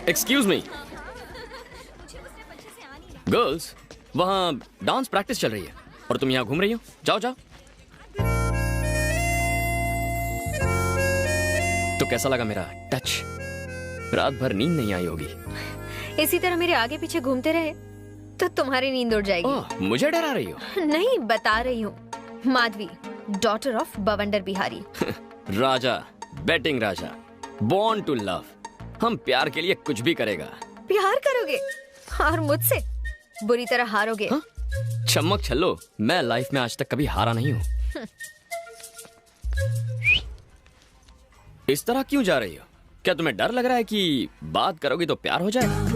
Excuse me girls, वहाँ dance practice चल रही है और तुम यहाँ घूम रही हो। जाओ जाओ। तो कैसा लगा मेरा टच? रात भर नींद नहीं आई होगी। इसी तरह मेरे आगे पीछे घूमते रहे तो तुम्हारी नींद उड़ जाएगी। ओह, मुझे डरा रही हो? नहीं, बता रही हूँ। Madhavi, daughter of Bawandar Bihari. Raja, batting Raja, born to love. हम प्यार के लिए कुछ भी करेगा। प्यार करोगे और मुझसे बुरी तरह हारोगे। हाँ? चमक छल्लो, मैं लाइफ में आज तक कभी हारा नहीं हूँ। इस तरह क्यों जा रही हो? क्या तुम्हें डर लग रहा है कि बात करोगी तो प्यार हो जाएगा?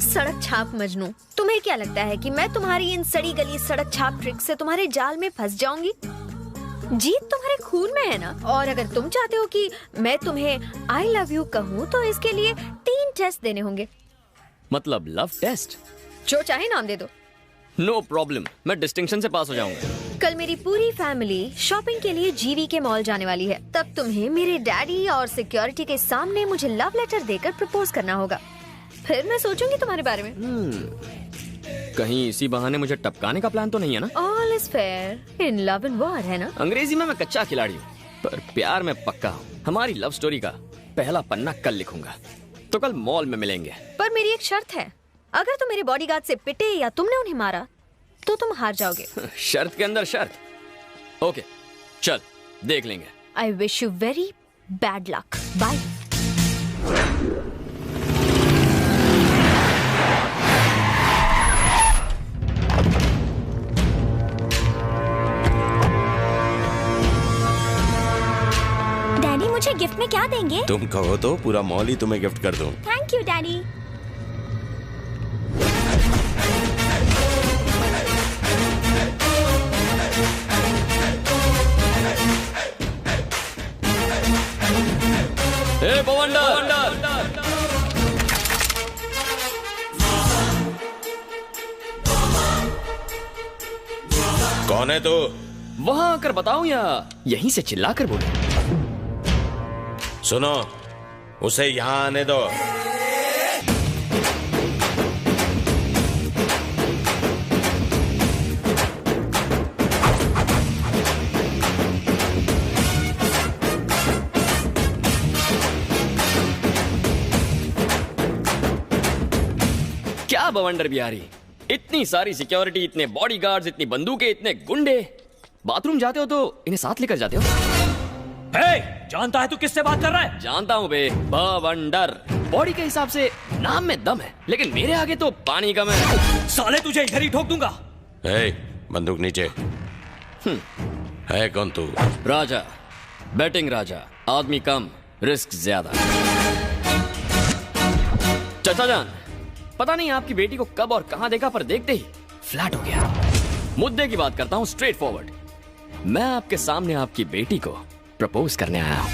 सड़क छाप मजनू, तुम्हें क्या लगता है कि मैं तुम्हारी इन सड़ी गली सड़क छाप ट्रिक से तुम्हारे जाल में फंस जाऊंगी? जीत तुम्हारे खून में है ना। और अगर तुम चाहते हो कि मैं तुम्हें आई लव यू कहूँ तो इसके लिए 3 टेस्ट देने होंगे। मतलब लव टेस्ट? जो चाहे नाम दे दो। नो प्रॉब्लम, मैं डिस्टिंक्शन से पास हो जाऊंगा। कल मेरी पूरी फैमिली शॉपिंग के लिए जीवी के मॉल जाने वाली है। तब तुम्हें मेरे डैडी और सिक्योरिटी के सामने मुझे लव लेटर देकर प्रपोज करना होगा। फिर मैं सोचूंगी तुम्हारे बारे में। कहीं इसी बहाने मुझे टपकाने का प्लान तो नहीं है ना? All is fair in love and war, है ना? अंग्रेजी में मैं कच्चा खिलाड़ी हूँ, पर प्यार में पक्का हूँ। हमारी लव स्टोरी का पहला पन्ना कल लिखूंगा, तो कल मॉल में मिलेंगे। पर मेरी एक शर्त है, अगर तुम मेरे बॉडीगार्ड से पिटे या तुमने उन्हें मारा तो तुम हार जाओगे। शर्त के अंदर शर्त। ओके, चल देख लेंगे। I wish you very bad luck. Bye. Daddy, मुझे गिफ्ट में क्या देंगे? तुम कहो तो पूरा मॉल ही तुम्हें गिफ्ट कर दूं। Thank you daddy. ए बवंडर! कौन है तू? वहां आकर बताऊं या यहीं से चिल्लाकर बोलूं? सुनो, उसे यहाँ आने दो। क्या बवंडर बिहारी, इतनी सारी सिक्योरिटी, इतने बॉडीगार्ड्स, इतनी बंदूकें, इतने गुंडे। बाथरूम जाते हो तो इन्हें साथ लेकर जाते हो? जानता है तू किससे बात कर रहा है? जानता हूँ बे, बवंडर। बॉडी के हिसाब से नाम में दम है, लेकिन मेरे आगे तो पानी कम है। साले तुझे इधर ही ठोक दूंगा। बंदूक नीचे। है कौन तू? राजा, बैटिंग राजा, आदमी कम, रिस्क ज्यादा। चाचा जान, पता नहीं आपकी बेटी को कब और कहां देखा, पर देखते ही फ्लैट हो गया। मुद्दे की बात करता हूं, स्ट्रेट फॉरवर्ड। मैं आपके सामने आपकी बेटी को प्रपोज करने आया हूं।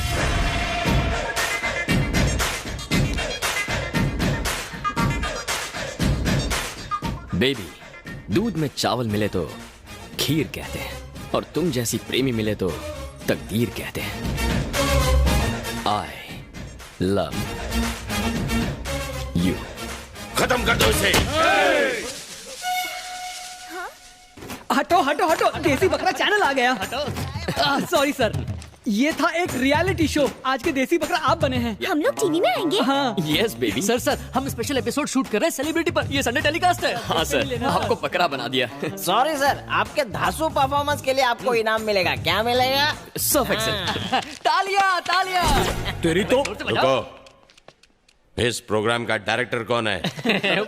बेबी, दूध में चावल मिले तो खीर कहते हैं, और तुम जैसी प्रेमी मिले तो तकदीर कहते हैं। I love you. खत्म कर दो इसे। हटो हटो हटो, देसी बकरा चैनल आ गया। सॉरी सर, ये था एक रियलिटी शो। आज के देसी बकरा आप बने हैं। हम लोग टीवी में आएंगे? हाँ। Yes baby. सर हम स्पेशल एपिसोड शूट कर रहे हैं सेलिब्रिटी पर। ये संडे टेलीकास्ट है। हाँ सर, आपको बकरा बना दिया। सॉरी सर, आपके धांसू परफॉर्मेंस के लिए आपको इनाम मिलेगा। क्या मिलेगा? Surf Excel. तालियां तालियां। तेरी तो रुको, इस प्रोग्राम का डायरेक्टर कौन है?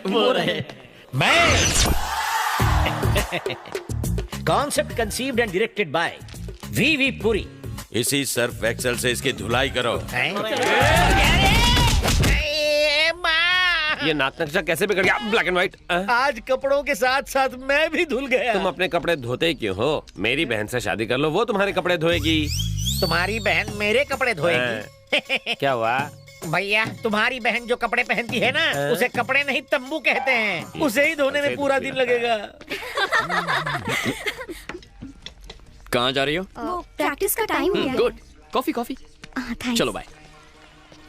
वो रहे मैं। Concept conceived and directed by V Puri. इसी सर्फ एक्सेल से इसकी धुलाई करो। ये नाक नक्शा कैसे बिगड़ गया? Black and white. आज कपड़ों के साथ साथ मैं भी धुल गया। तुम अपने कपड़े धोते क्यों हो? मेरी बहन से शादी कर लो, वो तुम्हारे कपड़े धोएगी। तुम्हारी बहन मेरे कपड़े धोएगी? क्या हुआ भैया? तुम्हारी बहन जो कपड़े पहनती है ना, उसे कपड़े नहीं तंबू कहते हैं। उसे ही धोने में पूरा दिन लगेगा। कहाँ जा रही हो? वो प्रैक्टिस का टाइम हो गया। Good, coffee coffee. थैंक्स। चलो बाय।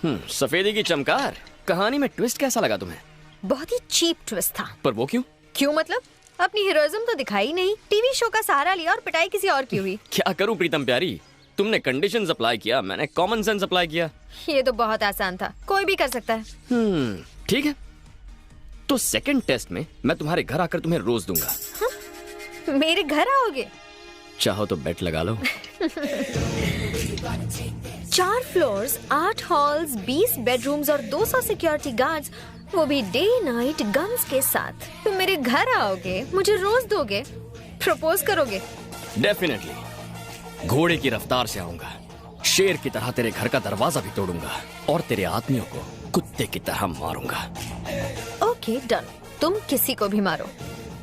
सफेदी की चमकार। कहानी में ट्विस्ट कैसा लगा तुम्हें? बहुत ही चीप ट्विस्ट था। पर वो क्यों? क्यों मतलब? अपनी हीरोइज्म तो दिखाई नहीं, टीवी शो का सहारा लिया और पिटाई किसी और की हुई। क्या करूं प्रीतम प्यारी, तुमने कंडीशंस अप्लाई किया, मैंने कॉमन सेंस अप्लाई किया। ये तो बहुत आसान था, कोई भी कर सकता है। ठीक है, तो सेकंड टेस्ट में मैं तुम्हारे घर आकर तुम्हें रोज दूंगा। मेरे घर आओगे? चाहो तो बेट लगा लो। 4 फ्लोर्स, 8 हॉल्स, 20 बेडरूम्स और 200 सिक्योरिटी गार्ड्स, वो भी डे नाइट गन्स के साथ। तुम मेरे घर आओगे, मुझे रोज दोगे, प्रपोज करोगे? डेफिनेटली। घोड़े की रफ्तार से आऊंगा, शेर की तरह तेरे घर का दरवाजा भी तोड़ूंगा और तेरे आदमियों को कुत्ते की तरह मारूंगा। ओके डन, तुम किसी को भी मारो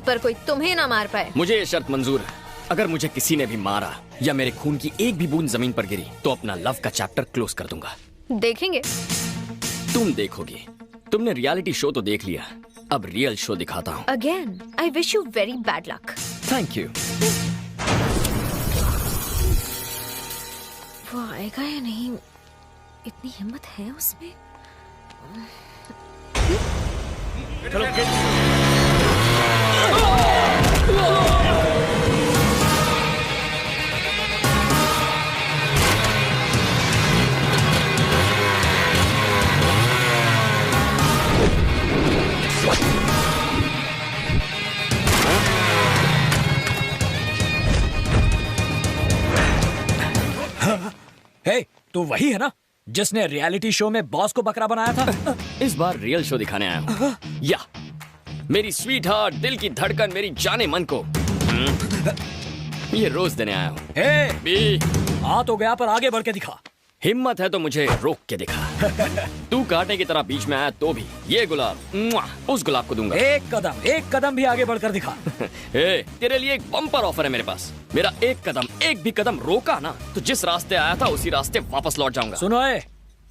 पर कोई तुम्हें ना मार पाए। मुझे ये शर्त मंजूर है, अगर मुझे किसी ने भी मारा या मेरे खून की एक भी बूंद जमीन पर गिरी तो अपना लव का चैप्टर क्लोज कर दूंगा। देखेंगे। तुम देखोगी। तुमने रियलिटी शो तो देख लिया, अब रियल शो दिखाता हूँ। Again I wish you very bad luck. Thank you. वो आएगा या नहीं? इतनी हिम्मत है उसमें? हे, तू वही है ना जिसने रियलिटी शो में बॉस को बकरा बनाया था? इस बार रियल शो दिखाने आया हूँ। या मेरी स्वीट हार्ट, दिल की धड़कन, मेरी जाने मन को ये रोज देने आया हूँ। हे, बी आ तो गया पर आगे बढ़ के दिखा। हिम्मत है तो मुझे रोक के दिखा। तू कांटे की तरह बीच में आया तो भी ये गुलाब उस गुलाब को दूंगा। एक कदम भी आगे बढ़कर दिखा। तेरे लिए एक बम्पर ऑफर है मेरे पास। मेरा एक भी कदम रोका ना तो जिस रास्ते आया था उसी रास्ते वापस लौट जाऊंगा। सुनो,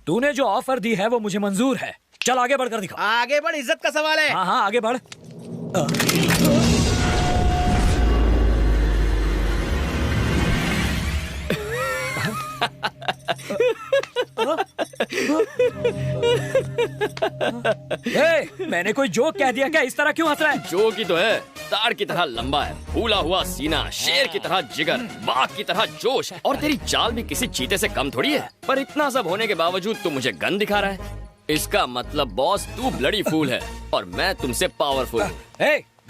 तूने जो ऑफर दी है वो मुझे मंजूर है। चल आगे बढ़कर दिखा। आगे बढ़, इज्जत का सवाल है। हाँ आगे बढ़। मैंने कोई जोक कह दिया क्या? इस तरह क्यों हंस रहा है? जोक ही तो है। ताड़ की तरह लंबा है, फूला हुआ सीना, शेर की तरह जिगर, बाघ की तरह जोश, और तेरी चाल भी किसी चीते से कम थोड़ी है। पर इतना सब होने के बावजूद तू मुझे गन दिखा रहा है। इसका मतलब बॉस तू ब्लडी फूल है और मैं तुमसे पावरफुल हूँ।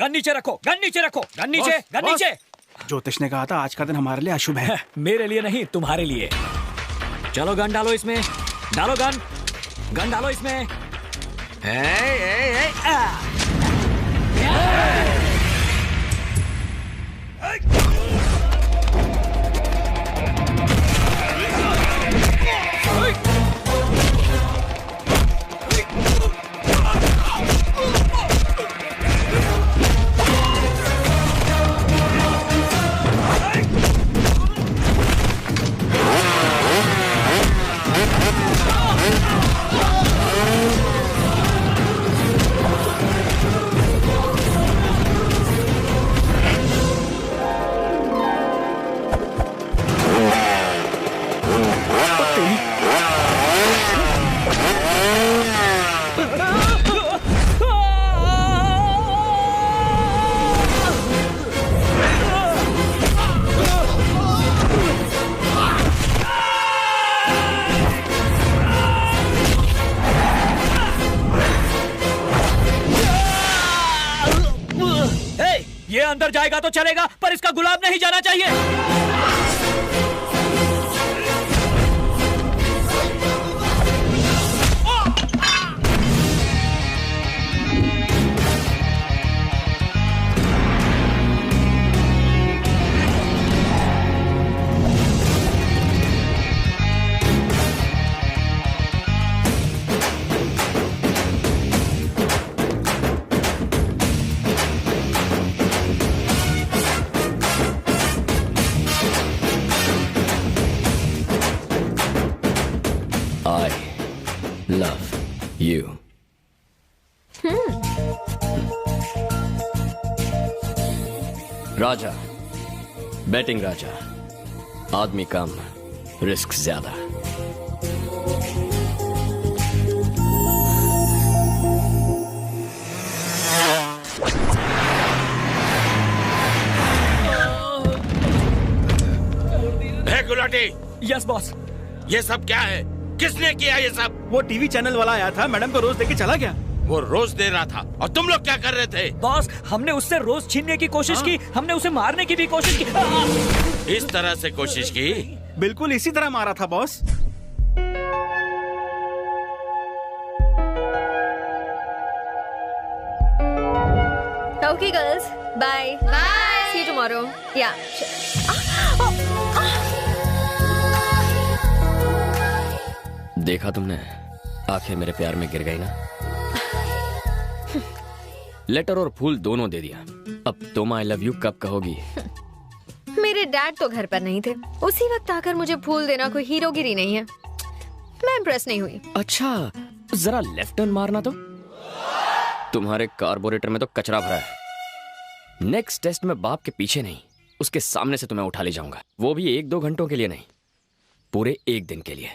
गन नीचे रखो, गन नीचे रखो, गन नीचे, गन नीचे। ज्योतिष ने कहा था आज का दिन हमारे लिए अशुभ है। मेरे लिए नहीं, तुम्हारे लिए। चलो गन डालो इसमें, डालो गन, गन डालो इसमें। ये अंदर जाएगा तो चलेगा पर इसका गुलाब नहीं जाना चाहिए। love you. राजा, बैटिंग राजा, आदमी कम, रिस्क ज्यादा। Yes boss. ये सब क्या है? किसने किया ये सब? वो टीवी चैनल वाला आया था, मैडम को रोज देके चला गया। वो रोज दे रहा था और तुम लोग क्या कर रहे थे? बॉस, हमने उससे रोज छीनने की कोशिश की, हमने उसे मारने की भी कोशिश की। इस तरह से कोशिश की? बिल्कुल इसी तरह मारा था boss. Okay, girls. Bye. Bye. See you tomorrow. Yeah. देखा तुमने, आंखें मेरे प्यार में गिर गई ना। लेटर और फूल दोनों दे दिया। अब तुम आई लव यू कब कहोगी? मेरे डैड तो घर पर नहीं थे, उसी वक्त आकर मुझे फूल देना कोई हीरोगिरी नहीं है। मैं इम्प्रेस नहीं हुई। अच्छा, जरा लेफ्ट टर्न मारना तो। तुम्हारे कार्बोरेटर में तो कचरा भरा है। नेक्स्ट टेस्ट में बाप के पीछे नहीं, उसके सामने से तुम्हें उठा ले जाऊंगा। वो भी 1-2 घंटों के लिए नहीं, पूरे 1 दिन के लिए।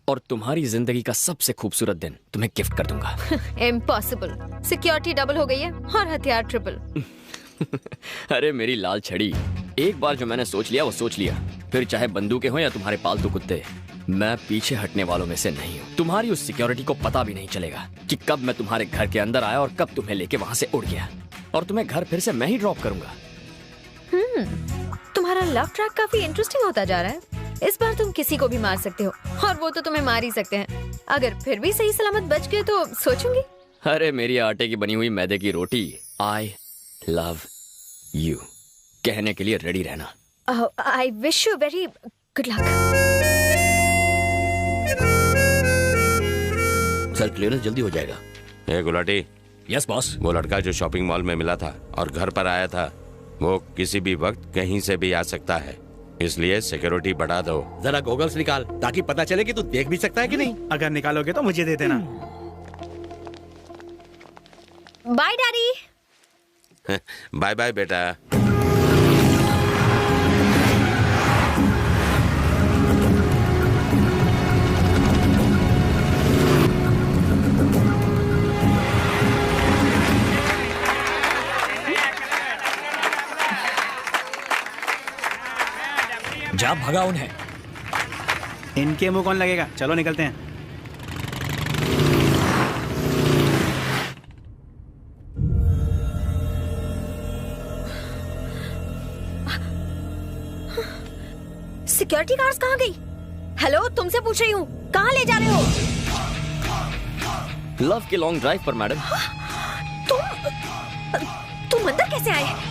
और तुम्हारी जिंदगी का सबसे खूबसूरत दिन तुम्हें गिफ्ट कर दूंगा। इम्पॉसिबल। सिक्योरिटी डबल हो गई है और हथियार ट्रिपल। अरे मेरी लाल छड़ी, एक बार जो मैंने सोच लिया वो सोच लिया। फिर चाहे बंदूकें हो या तुम्हारे पालतू कुत्ते, मैं पीछे हटने वालों में से नहीं हूँ। तुम्हारी उस सिक्योरिटी को पता भी नहीं चलेगा कि कब मैं तुम्हारे घर के अंदर आया और कब तुम्हें लेके वहां से उड़ गया। और तुम्हें घर फिर से मैं ही ड्रॉप करूंगा। तुम्हारा लव ट्रैक काफी इंटरेस्टिंग होता जा रहा है। इस बार तुम किसी को भी मार सकते हो और वो तो तुम्हें मार ही सकते हैं। अगर फिर भी सही सलामत बच गए तो सोचूंगी। अरे मेरी आटे की बनी हुई मैदे की रोटी, आई लव यू कहने के लिए रेडी रहना। I wish you very good luck. Sir clearance जल्दी हो जाएगा। ए गुलाटी। Yes boss. वो लड़का जो शॉपिंग मॉल में मिला था और घर पर आया था, वो किसी भी वक्त कहीं से भी आ सकता है, इसलिए सिक्योरिटी बढ़ा दो। जरा गॉगल्स निकाल ताकि पता चले कि तू देख भी सकता है कि नहीं। अगर निकालोगे तो मुझे दे देना। Bye daddy. बाय बाय बेटा। जा भगा उन्हें। इनके मुंह कौन लगेगा? चलो निकलते हैं। सिक्योरिटी गार्ड्स कहाँ गई? हेलो, तुमसे पूछ रही हूँ, कहाँ ले जा रहे हो? लव के लॉन्ग ड्राइव पर मैडम। तुम अंदर कैसे आए?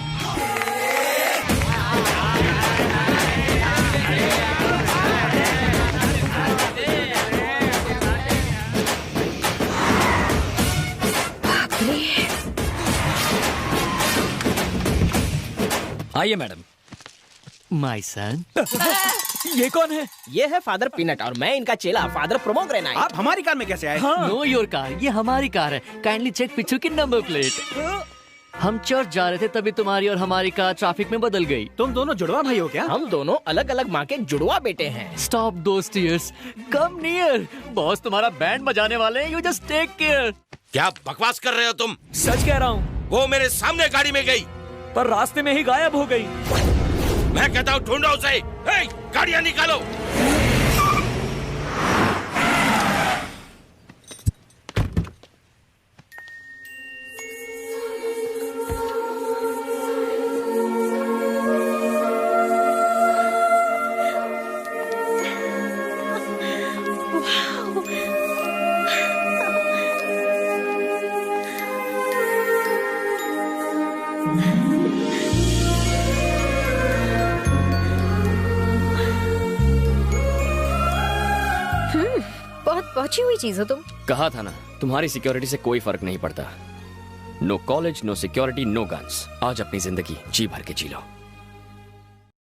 आइए मैडम। My son. ये कौन है? ये है फादर पीनट और मैं इनका चेला फादर प्रोमोग्रेनाइट। आप हमारी कार में कैसे आए? नो योर कार, ये हमारी कार है। काइंडली चेक पीछे की नंबर प्लेट। हम चर्च जा रहे थे तभी तुम्हारी और हमारी कार ट्रैफिक में बदल गई। तुम दोनों जुड़वा भाई हो क्या? हम दोनों अलग अलग माँ के जुड़वा बेटे हैं। स्टॉप दोस टीयर्स, कम नियर। बॉस तुम्हारा बैंड बजाने वाले हैं, यू जस्ट टेक केयर। क्या बकवास कर रहे हो तुम? सच कह रहा हूँ। वो मेरे सामने गाड़ी में गई पर रास्ते में ही गायब हो गई। मैं कहता हूँ ढूंढो उसे। हे, गाड़ियाँ निकालो। पहुंची हुई चीज हो तुम। कहा था ना, तुम्हारी सिक्योरिटी से कोई फर्क नहीं पड़ता। No college, no security, no guns. आज अपनी जिंदगी जी भर के जी लो।